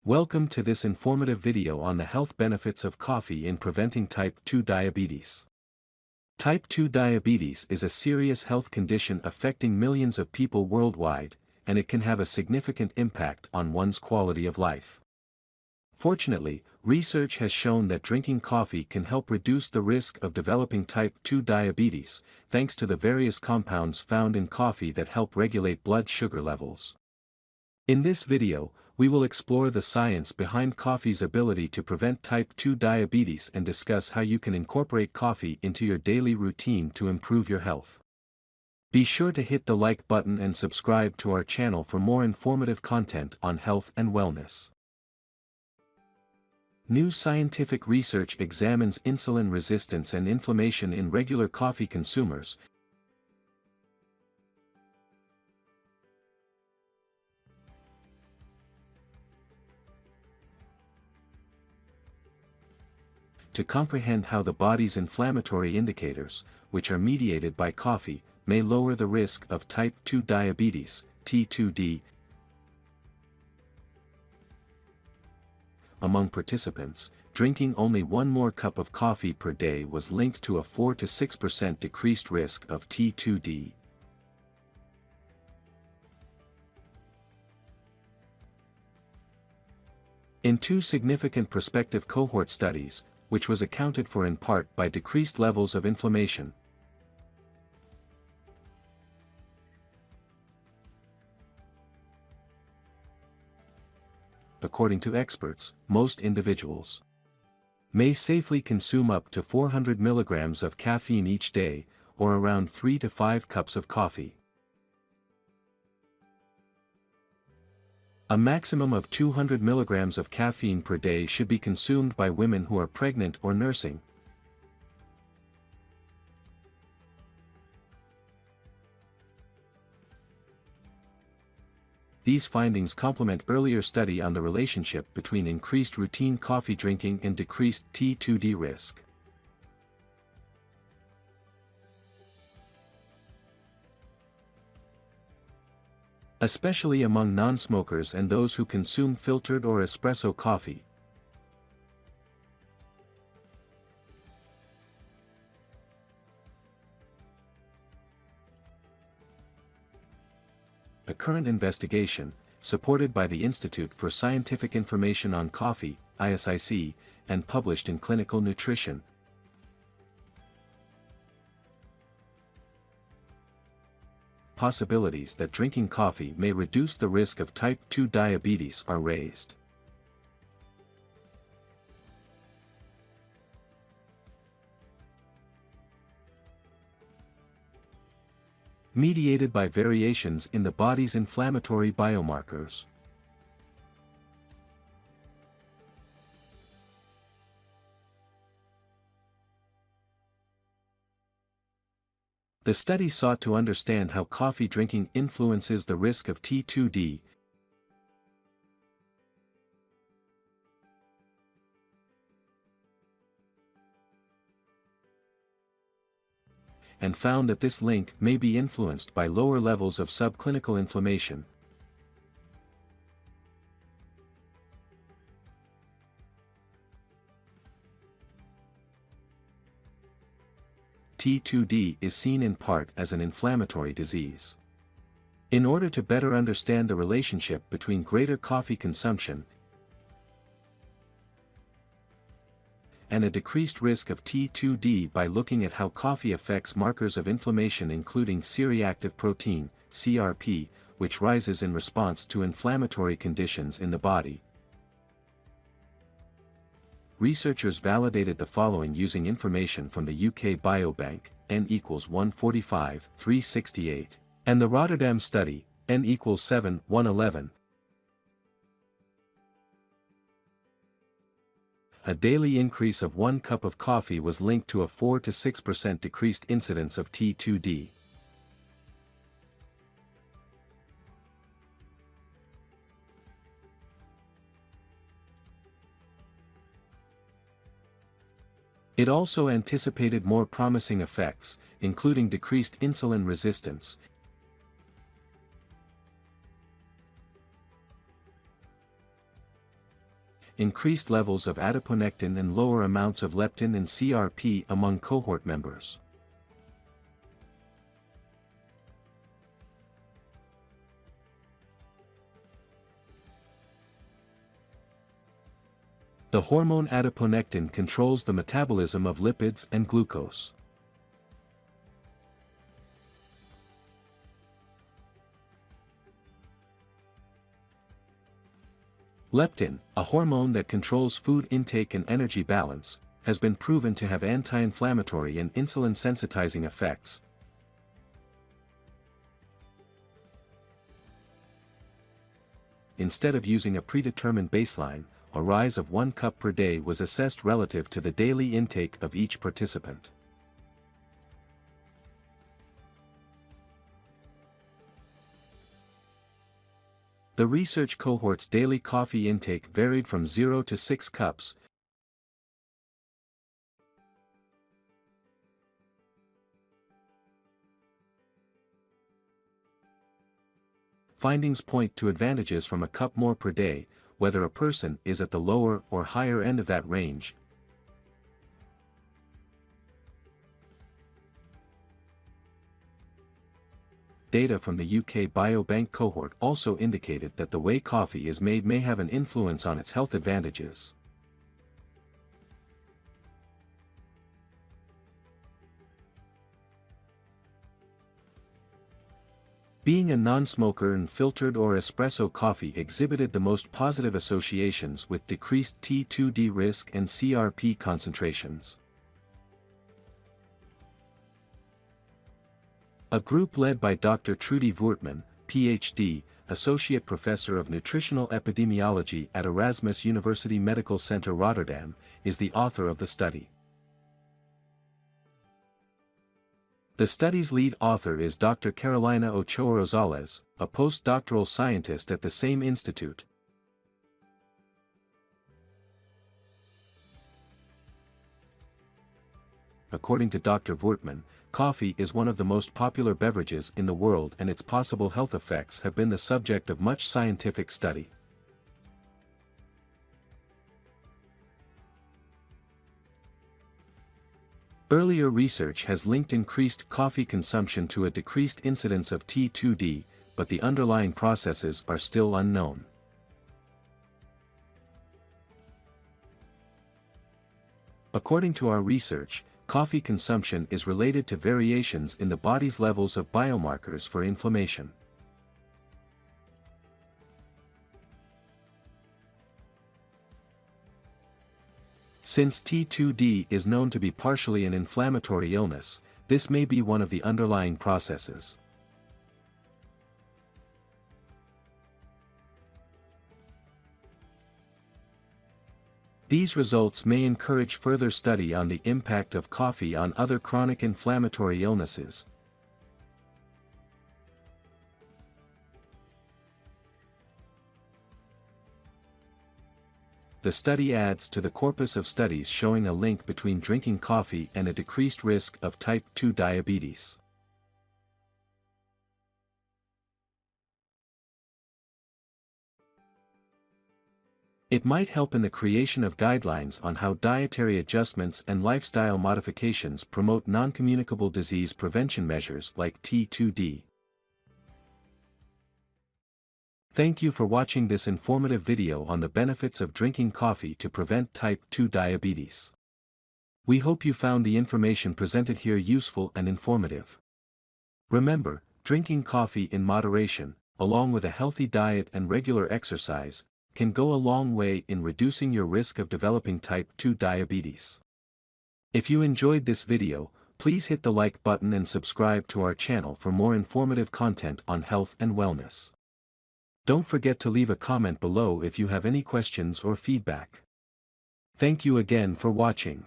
Welcome to this informative video on the health benefits of coffee in preventing type 2 diabetes. Type 2 diabetes is a serious health condition affecting millions of people worldwide, and it can have a significant impact on one's quality of life. Fortunately, research has shown that drinking coffee can help reduce the risk of developing type 2 diabetes, thanks to the various compounds found in coffee that help regulate blood sugar levels. In this video, we will explore the science behind coffee's ability to prevent type 2 diabetes and discuss how you can incorporate coffee into your daily routine to improve your health. Be sure to hit the like button and subscribe to our channel for more informative content on health and wellness. New scientific research examines insulin resistance and inflammation in regular coffee consumers. To comprehend how the body's inflammatory indicators, which are mediated by coffee, may lower the risk of type 2 diabetes, T2D. Among participants, drinking only one more cup of coffee per day was linked to a 4 to 6% decreased risk of T2D. In two significant prospective cohort studies, which was accounted for in part by decreased levels of inflammation. According to experts, most individuals may safely consume up to 400 milligrams of caffeine each day, or around 3 to 5 cups of coffee. A maximum of 200 milligrams of caffeine per day should be consumed by women who are pregnant or nursing. These findings complement earlier study on the relationship between increased routine coffee drinking and decreased T2D risk. Especially among non-smokers and those who consume filtered or espresso coffee. A current investigation, supported by the Institute for Scientific Information on Coffee, ISIC, and published in Clinical Nutrition, possibilities that drinking coffee may reduce the risk of type 2 diabetes are raised. Mediated by variations in the body's inflammatory biomarkers. The study sought to understand how coffee drinking influences the risk of T2D, and found that this link may be influenced by lower levels of subclinical inflammation. T2D is seen in part as an inflammatory disease. In order to better understand the relationship between greater coffee consumption and a decreased risk of T2D by looking at how coffee affects markers of inflammation including C-reactive protein, CRP, which rises in response to inflammatory conditions in the body. Researchers validated the following using information from the UK Biobank, N equals 145, 368, and the Rotterdam study, N equals 7, 111. A daily increase of 1 cup of coffee was linked to a 4 to 6% decreased incidence of T2D. It also anticipated more promising effects, including decreased insulin resistance, increased levels of adiponectin and lower amounts of leptin and CRP among cohort members. The hormone adiponectin controls the metabolism of lipids and glucose. Leptin, a hormone that controls food intake and energy balance, has been proven to have anti-inflammatory and insulin-sensitizing effects. Instead of using a predetermined baseline, a rise of 1 cup per day was assessed relative to the daily intake of each participant. The research cohort's daily coffee intake varied from 0 to 6 cups. Findings point to advantages from a cup more per day, whether a person is at the lower or higher end of that range. Data from the UK Biobank cohort also indicated that the way coffee is made may have an influence on its health advantages. Being a non-smoker and filtered or espresso coffee exhibited the most positive associations with decreased T2D risk and CRP concentrations. A group led by Dr. Trudy Voortman, Ph.D., Associate Professor of Nutritional Epidemiology at Erasmus University Medical Center Rotterdam, is the author of the study. The study's lead author is Dr. Carolina Ochoa Rosales, a postdoctoral scientist at the same institute. According to Dr. Voortman, coffee is one of the most popular beverages in the world and its possible health effects have been the subject of much scientific study. Earlier research has linked increased coffee consumption to a decreased incidence of T2D, but the underlying processes are still unknown. According to our research, coffee consumption is related to variations in the body's levels of biomarkers for inflammation. Since T2D is known to be partially an inflammatory illness, this may be one of the underlying processes. These results may encourage further study on the impact of coffee on other chronic inflammatory illnesses. The study adds to the corpus of studies showing a link between drinking coffee and a decreased risk of type 2 diabetes. It might help in the creation of guidelines on how dietary adjustments and lifestyle modifications promote non-communicable disease prevention measures like T2D. Thank you for watching this informative video on the benefits of drinking coffee to prevent type 2 diabetes. We hope you found the information presented here useful and informative. Remember, drinking coffee in moderation, along with a healthy diet and regular exercise, can go a long way in reducing your risk of developing type 2 diabetes. If you enjoyed this video, please hit the like button and subscribe to our channel for more informative content on health and wellness. Don't forget to leave a comment below if you have any questions or feedback. Thank you again for watching.